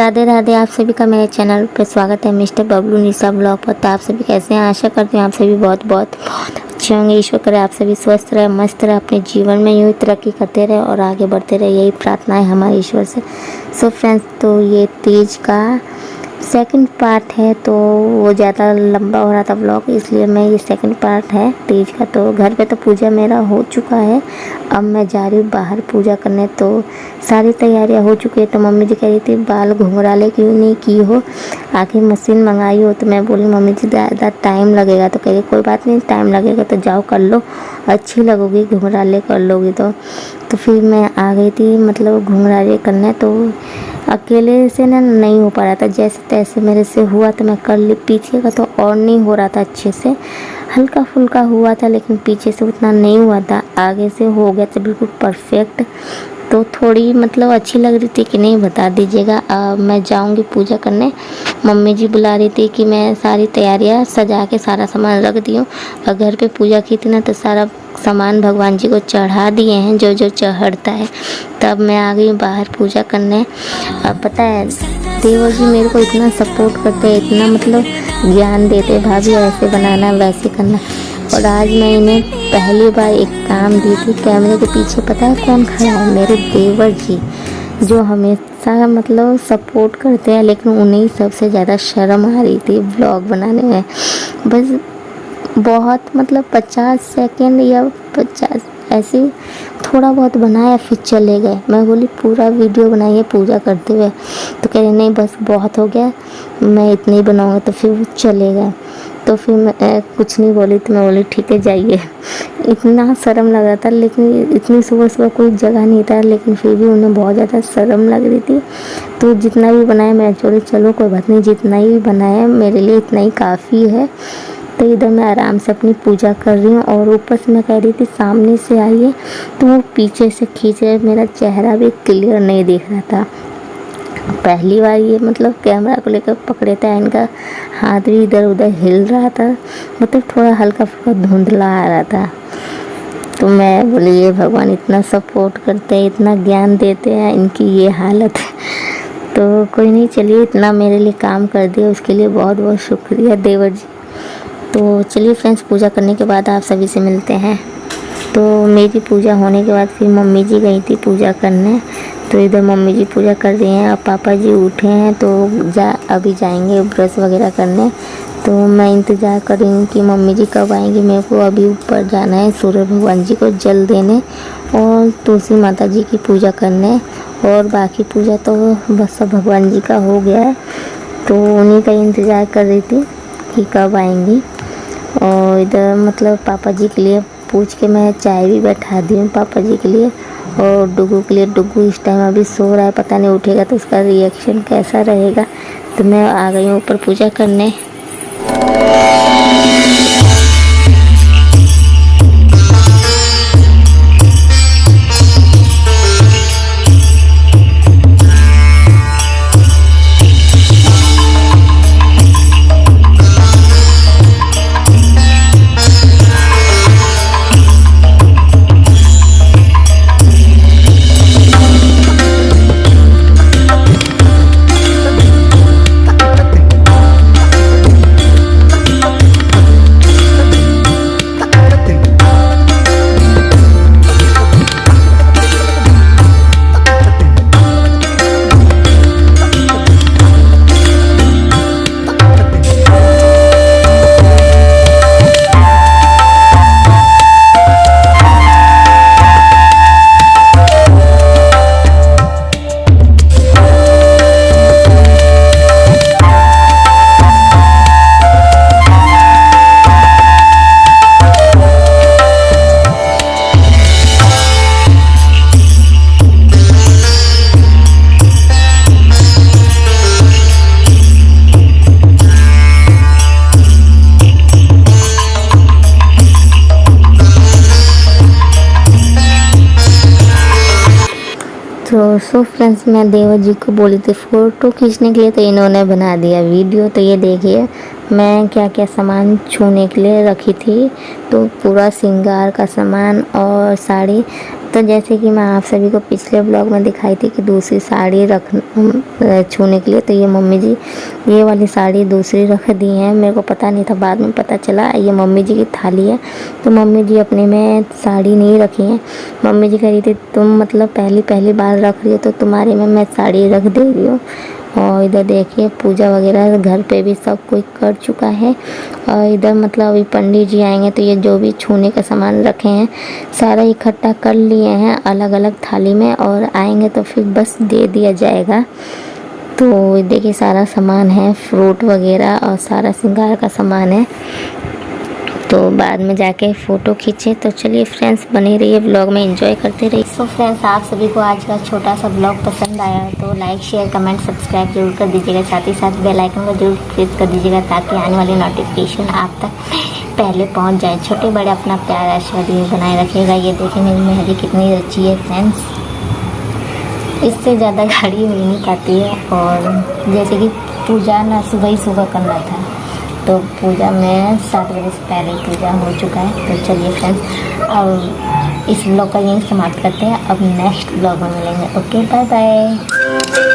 राधे राधे। आप सभी का मेरे चैनल पे स्वागत है मिस्टर बबलू निशा ब्लॉग पर। तो आप सभी कैसे हैं? आशा करती हूँ आप सभी बहुत बहुत बहुत अच्छे होंगे। ईश्वर करे आप सभी स्वस्थ रहे, मस्त रहे, अपने जीवन में यूँ ही तरक्की करते रहे और आगे बढ़ते रहे, यही प्रार्थना है हमारे ईश्वर से। सो फ्रेंड्स, तो ये तीज का सेकंड पार्ट है, तो वो ज़्यादा लंबा हो रहा था ब्लॉग, इसलिए मैं ये सेकंड पार्ट है तीज का। तो घर पे तो पूजा मेरा हो चुका है, अब मैं जा रही हूँ बाहर पूजा करने। तो सारी तैयारियां हो चुकी है। तो मम्मी जी कह रही थी बाल घुंघराले क्यों नहीं की हो, आखिर मशीन मंगाई हो। तो मैं बोली मम्मी जी ज़्यादा टाइम लगेगा। तो कह रही कोई बात नहीं, टाइम लगेगा तो जाओ कर लो, अच्छी लगोगी घुंघराले कर लोगी। तो फिर मैं आ गई थी मतलब घुंघराले करने। तो अकेले से ना नहीं हो पा रहा था, जैसे तैसे मेरे से हुआ तो मैं कर ली। पीछे का तो और नहीं हो रहा था अच्छे से, हल्का फुल्का हुआ था, लेकिन पीछे से उतना नहीं हुआ था। आगे से हो गया था बिल्कुल परफेक्ट। तो थोड़ी मतलब अच्छी लग रही थी कि नहीं बता दीजिएगा। मैं जाऊंगी पूजा करने। मम्मी जी बुला रही थी कि मैं सारी तैयारियां सजा के सारा सामान रख दी हूँ, और घर पे पूजा की थी ना तो सारा सामान भगवान जी को चढ़ा दिए हैं जो जो चढ़ता है। तब मैं आ गई बाहर पूजा करने। अब पता है देवर जी मेरे को इतना सपोर्ट करते हैं, इतना मतलब ज्ञान देते, भाभी ऐसे बनाना वैसे करना। और आज मैं इन्हें पहली बार एक काम दी थी। कैमरे के पीछे पता है कौन खड़ा है? मेरे देवर जी, जो हमेशा मतलब सपोर्ट करते हैं, लेकिन उन्हें सबसे ज़्यादा शर्म आ रही थी ब्लॉग बनाने में। बस बहुत मतलब 50 सेकंड या 50 ऐसे थोड़ा बहुत बनाया फिर चले गए। मैं बोली पूरा वीडियो बनाइए पूजा करते हुए। तो कह रहे नहीं बस बहुत हो गया, मैं इतने ही बनाऊँगा। तो फिर वो चले गए। तो फिर मैं कुछ नहीं बोली। तो मैं बोली ठीक है जाइए। इतना शर्म लग रहा था, लेकिन इतनी सुबह सुबह कोई जगह नहीं था, लेकिन फिर भी उन्हें बहुत ज़्यादा शर्म लग रही थी। तो जितना भी बनाया मैं बोली चलो कोई बात नहीं, जितना ही बनाया मेरे लिए इतना ही काफ़ी है। तो इधर मैं आराम से अपनी पूजा कर रही हूँ, और ऊपर से मैं कह रही थी सामने से आइए, तो वो पीछे से खींच रहे, मेरा चेहरा भी क्लियर नहीं दिख रहा था। पहली बार ये मतलब कैमरा को लेकर पकड़े था, इनका हाथ भी इधर उधर हिल रहा था, मतलब थोड़ा हल्का फुल्का धुंधला आ रहा था। तो मैं बोली ये भगवान इतना सपोर्ट करते हैं, इतना ज्ञान देते हैं, इनकी ये हालत है। तो कोई नहीं, चलिए इतना मेरे लिए काम कर दिया, उसके लिए बहुत बहुत शुक्रिया देवर जी। तो चलिए फ्रेंड्स, पूजा करने के बाद आप सभी से मिलते हैं। तो मेरी पूजा होने के बाद फिर मम्मी जी गई थी पूजा करने। तो इधर मम्मी जी पूजा कर रही हैं, अब पापा जी उठे हैं तो अभी जाएंगे ब्रश वगैरह करने। तो मैं इंतज़ार कर रही हूँ कि मम्मी जी कब आएंगी। मेरे को अभी ऊपर जाना है सूर्य भगवान जी को जल देने और तुलसी माता जी की पूजा करने, और बाकी पूजा तो बस सब भगवान जी का हो गया है। तो उन्हीं का इंतज़ार कर रही थी कि कब आएंगी। और इधर मतलब पापा जी के लिए पूछ के मैं चाय भी बैठा दी हूँ पापा जी के लिए, और डुगू के लिए। डुगू इस टाइम अभी सो रहा है, पता नहीं उठेगा तो उसका रिएक्शन कैसा रहेगा। तो मैं आ गई हूँ ऊपर पूजा करने। तो सो फ्रेंड्स, मैं देवर जी को बोली थी फ़ोटो खींचने के लिए, तो इन्होंने बना दिया वीडियो। तो ये देखिए मैं क्या क्या सामान छूने के लिए रखी थी। तो पूरा श्रृंगार का सामान और साड़ी तो जैसे कि मैं आप सभी को पिछले ब्लॉग में दिखाई थी कि दूसरी साड़ी रख छूने के लिए, तो ये मम्मी जी ये वाली साड़ी दूसरी रख दी है। मेरे को पता नहीं था, बाद में पता चला ये मम्मी जी की थाली है। तो मम्मी जी अपने में साड़ी नहीं रखी है। मम्मी जी कह रही थी तुम मतलब पहली बार रख रही हो तो तुम्हारे में मैं साड़ी रख दे रही हूँ। और इधर देखिए पूजा वगैरह घर पे भी सब कोई कर चुका है। और इधर मतलब अभी पंडित जी आएंगे तो ये जो भी छूने का सामान रखे हैं सारा इकट्ठा कर लिए हैं अलग अलग थाली में, और आएंगे तो फिर बस दे दिया जाएगा। तो देखिए सारा सामान है, फ्रूट वगैरह और सारा श्रृंगार का सामान है। तो बाद में जाके फ़ोटो खींचे। तो चलिए फ्रेंड्स बने रहिए ब्लॉग में, एंजॉय करते रहिए। सो फ्रेंड्स आप सभी को आज का छोटा सा ब्लॉग पसंद आया तो लाइक शेयर कमेंट सब्सक्राइब जरूर कर दीजिएगा। साथ ही साथ बेल आइकन को जरूर प्रेस कर दीजिएगा ताकि आने वाली नोटिफिकेशन आप तक पहले पहुंच जाए। छोटे बड़े अपना प्यार आशीर्वाद बनाए रखिएगा। ये देखिए मेरी मेहंदी कितनी अच्छी है फ्रेंड्स, इससे ज़्यादा गाड़ी हो नहीं पाती है। और जैसे कि पूजा ना सुबह करना था तो पूजा में 7 बजे से पहले पूजा हो चुका है। तो चलिए फ्रेंड्स अब इस ब्लॉग का यहीं समाप्त करते हैं। अब नेक्स्ट ब्लॉग में मिलेंगे। Okay bye bye.